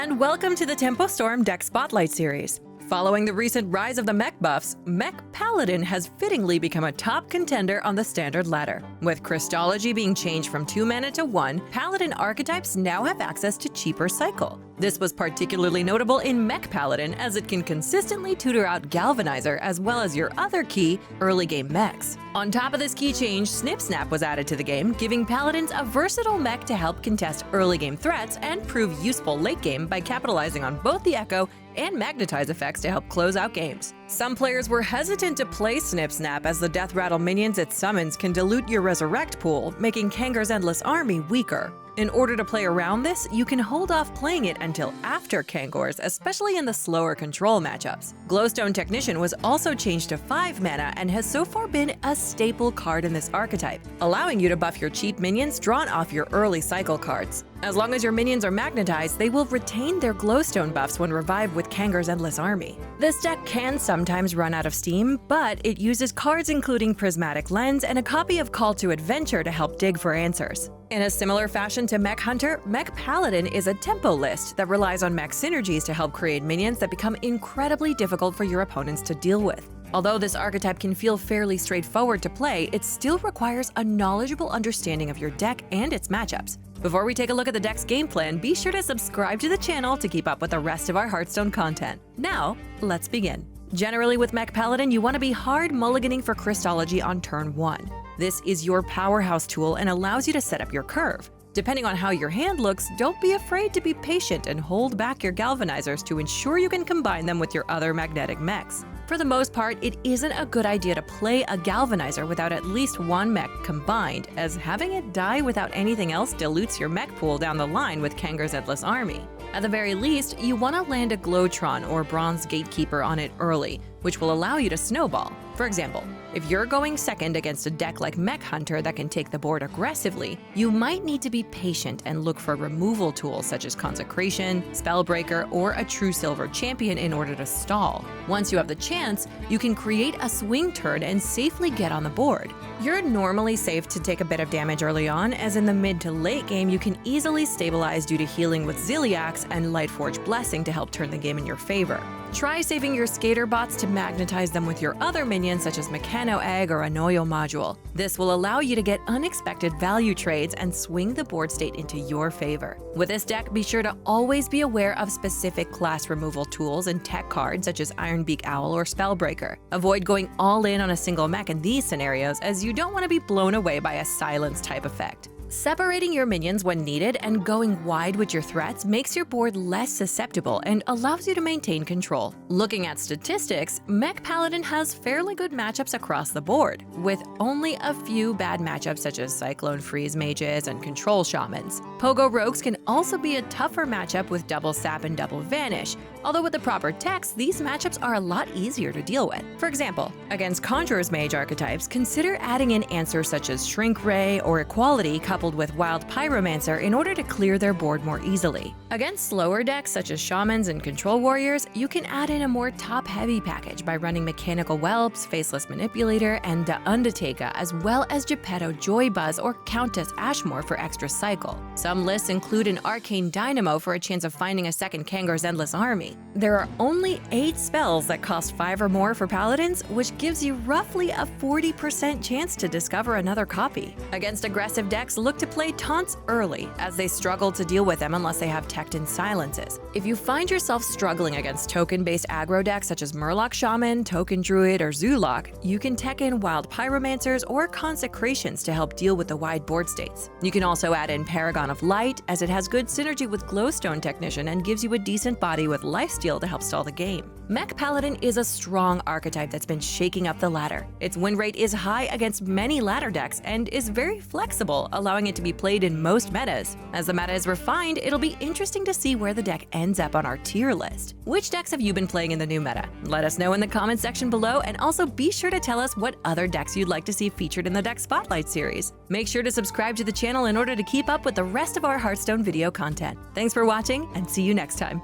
and welcome to the Tempo Storm Deck Spotlight series. Following the recent rise of the mech buffs, Mech Paladin has fittingly become a top contender on the standard ladder. With Crystology being changed from 2 mana to 1, Paladin archetypes now have access to cheaper cycle. This was particularly notable in Mech Paladin as it can consistently tutor out Galvanizer as well as your other key, early game mechs. On top of this key change, Snip Snap was added to the game, giving Paladins a versatile mech to help contest early game threats and prove useful late game by capitalizing on both the Echo and Magnetize effects to help close out games. Some players were hesitant to play Snip Snap as the Death Rattle minions it summons can dilute your Resurrect pool, making Kangar's Endless Army weaker. In order to play around this, you can hold off playing it until after Kangors, especially in the slower control matchups. Glowstone Technician was also changed to 5 mana and has so far been a staple card in this archetype, allowing you to buff your cheap minions drawn off your early cycle cards. As long as your minions are magnetized, they will retain their glowstone buffs when revived with Kangar's Endless Army. This deck can sometimes run out of steam, but it uses cards including Prismatic Lens and a copy of Call to Adventure to help dig for answers. In a similar fashion to Mech Hunter, Mech Paladin is a tempo list that relies on mech synergies to help create minions that become incredibly difficult for your opponents to deal with. Although this archetype can feel fairly straightforward to play, it still requires a knowledgeable understanding of your deck and its matchups. Before we take a look at the deck's game plan, be sure to subscribe to the channel to keep up with the rest of our Hearthstone content. Now, let's begin. Generally with Mech Paladin, you want to be hard mulliganing for Crystology on turn 1. This is your powerhouse tool and allows you to set up your curve. Depending on how your hand looks, don't be afraid to be patient and hold back your Galvanizers to ensure you can combine them with your other magnetic mechs. For the most part, it isn't a good idea to play a Galvanizer without at least one mech combined, as having it die without anything else dilutes your mech pool down the line with Kangar's Endless Army. At the very least, you want to land a Glowtron or Bronze Gatekeeper on it early, which will allow you to snowball. For example, if you're going second against a deck like Mech Hunter that can take the board aggressively, you might need to be patient and look for removal tools such as Consecration, Spellbreaker, or a True Silver Champion in order to stall. Once you have the chance, you can create a swing turn and safely get on the board. You're normally safe to take a bit of damage early on, as in the mid to late game you can easily stabilize due to healing with Ziliax and Lightforge Blessing to help turn the game in your favor. Try saving your Skater bots to magnetize them with your other minions such as Mechano Egg or Anoyo Module. This will allow you to get unexpected value trades and swing the board state into your favor. With this deck, be sure to always be aware of specific class removal tools and tech cards such as Ironbeak Owl or Spellbreaker. Avoid going all in on a single mech in these scenarios, as you don't want to be blown away by a silence type effect. Separating your minions when needed and going wide with your threats makes your board less susceptible and allows you to maintain control. Looking at statistics, Mech Paladin has fairly good matchups across the board, with only a few bad matchups such as Cyclone Freeze Mages and Control Shamans. Pogo Rogues can also be a tougher matchup with Double Sap and Double Vanish, although with the proper techs, these matchups are a lot easier to deal with. For example, against Conjurer's Mage archetypes, consider adding in answers such as Shrink Ray or Equality coupled with Wild Pyromancer in order to clear their board more easily. Against slower decks such as Shamans and Control Warriors, you can add in a more top-heavy package by running Mechanical Whelps, Faceless Manipulator, and Da Undertaker, as well as Geppetto Joybuzz or Countess Ashmore for extra cycle. Some lists include an Arcane Dynamo for a chance of finding a second Kangar's Endless Army. There are only 8 spells that cost 5 or more for Paladins, which gives you roughly a 40% chance to discover another copy. Against aggressive decks, look to play taunts early, as they struggle to deal with them unless they have Tecton Silences. If you find yourself struggling against token-based aggro decks such as Murloc Shaman, Token Druid, or Zulok, you can tech in Wild Pyromancers or Consecrations to help deal with the wide board states. You can also add in Paragon of Light, as it has good synergy with Glowstone Technician and gives you a decent body with Lifesteal to help stall the game. Mech Paladin is a strong archetype that's been shaking up the ladder. Its win rate is high against many ladder decks and is very flexible, allowing it to be played in most metas. As the meta is refined, it'll be interesting to see where the deck ends up on our tier list. Which decks have you been playing in the new meta? Let us know in the comment section below, and also be sure to tell us what other decks you'd like to see featured in the Deck Spotlight series. Make sure to subscribe to the channel in order to keep up with the rest of our Hearthstone video content. Thanks for watching, and see you next time.